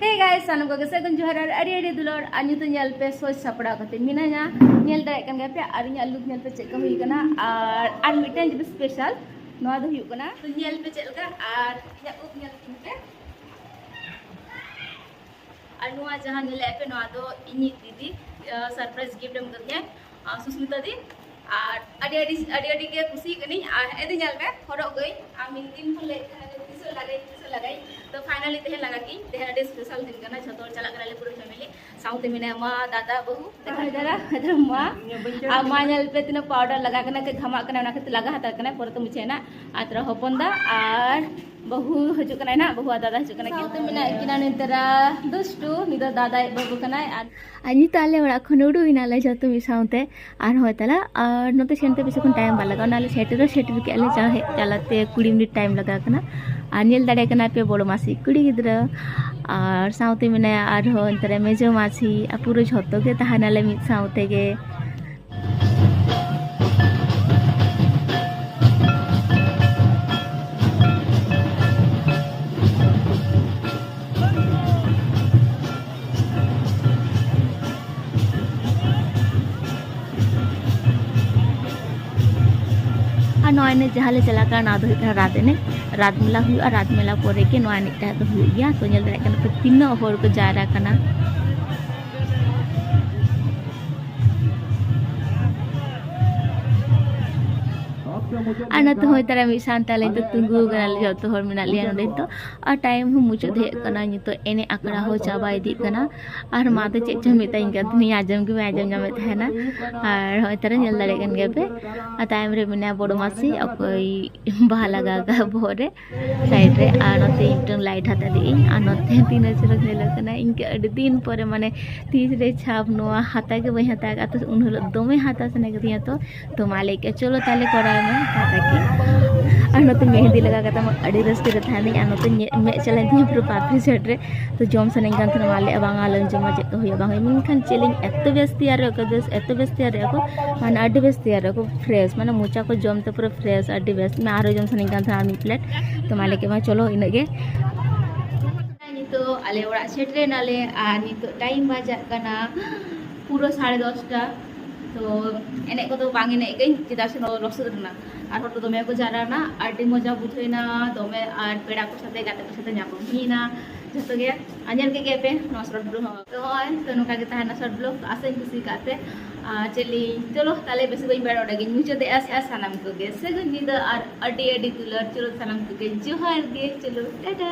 Hey guys, sanam ko kasi kung juhar ari dulor anyu tu nyal pe soj sapda kate minanya nyal da kan gape ar nyal look nyal pe check hui kana ar miten je special noa do hu kana tu nyal pe check ka ar nya up nyal pe ar noa jahan nyal pe noa do ini didi surprise gift em katnya Susmita di ar adi ke kusi kani edi nyal pe horok goi amin din phole lagai तो finally तेहे लगा कि तेहे अडे special दिन कना छतोर चला करले पूरे family south में मा दादा बहू देखा जरा इधर मा आ मानल पे तिना पाउडर लगा कना के घमा कना ना के लगा हता कना परत मुछे ना आतर होपंदा आर बहू हजु कना ना बहू दादा हजु कना साउथ में ना किना नेतरा दुष्टु निदा दादा बहू कना अनि ताले ओड़ा खनोडु इनाले जतो मी साउथे आर होतला और नते सेंते बेसे कोन टाइम बाला नाले सेटर के ले चलाते 20 मिनट टाइम लगा कना आनियल दाड़े कना पे बड़ो मासी कुड़ी गिद्रा और साउते में और अंतरे मेजो मासी पूरा झोतो के तहानाले मिद साउते के नॉय ने जहाँ ले चला कर ना दो रात ने रात मेला पोरे के नॉय निकटा तो हुई गया तो जल्द रखना तो तीनों होर को जा रहा करना तो होय तारा मिसान ताले तो तुंगु गनाल जतो होर मिना लिया नदे तो और टाइम हो मुचो दे कना नि तो एने आकड़ा हो चाबा इदी कना और मा तो चेक मिता इंगा दुनिया आजम के आजम जामे थाना और होय तारा नेल दाड़े कन गेबे आ टाइम रे मिना बड़ो मासी अकोई बहा लगा गा भोरे साइड रे आ नते इटन लाइट हता दी आ नते तीन चरक नेल कना इनके अड दिन परे माने तीज रे छाप नोआ हाता के बई हाता का तो उन दोमे हाता सने गदिया तो माले के चलो ताले करा में नोते मेहंदी लगा कता अड़ी रस्ते रे थानी आ नोते मे चला दी पूरा पापड़ी सेट रे तो जम सने कान थन माले बांगा लन जमा जे को होया बांगा मिन खान चेलिंग एतो बेस्ती आरे को देश एतो बेस्ती आरे को माने अड़ी बेस्ती आरे को फ्रेश माने मुचा को जम ते पूरा फ्रेश अड़ी बेस्ट मैं आरो जम सने कान थानी प्लेट तो माले के मा चलो इनगे तो आले ओड़ा सेट रे नाले आ नि तो टाइम बाजा कना पूरा 10:30 तो एने को तो बांग एने गई चिदा से लसद रना और तो दमे को जाराना आटी मजा बुझेना दमे और पेड़ा को साथे गाते को साथे ᱧᱟᱯᱟᱢ हीना जतो गे अनियल के गेपे नो शॉर्ट ब्लॉग तो होय तो नुका के ताना शॉर्ट ब्लॉग आसे खुशी काते चली चलो ताले बेस बई बेड़ ओडे मुचे दे आस सनम को गे सगुन निदा और अडी दुलर चलो सनम को गे जोहार गे चलो टाटा।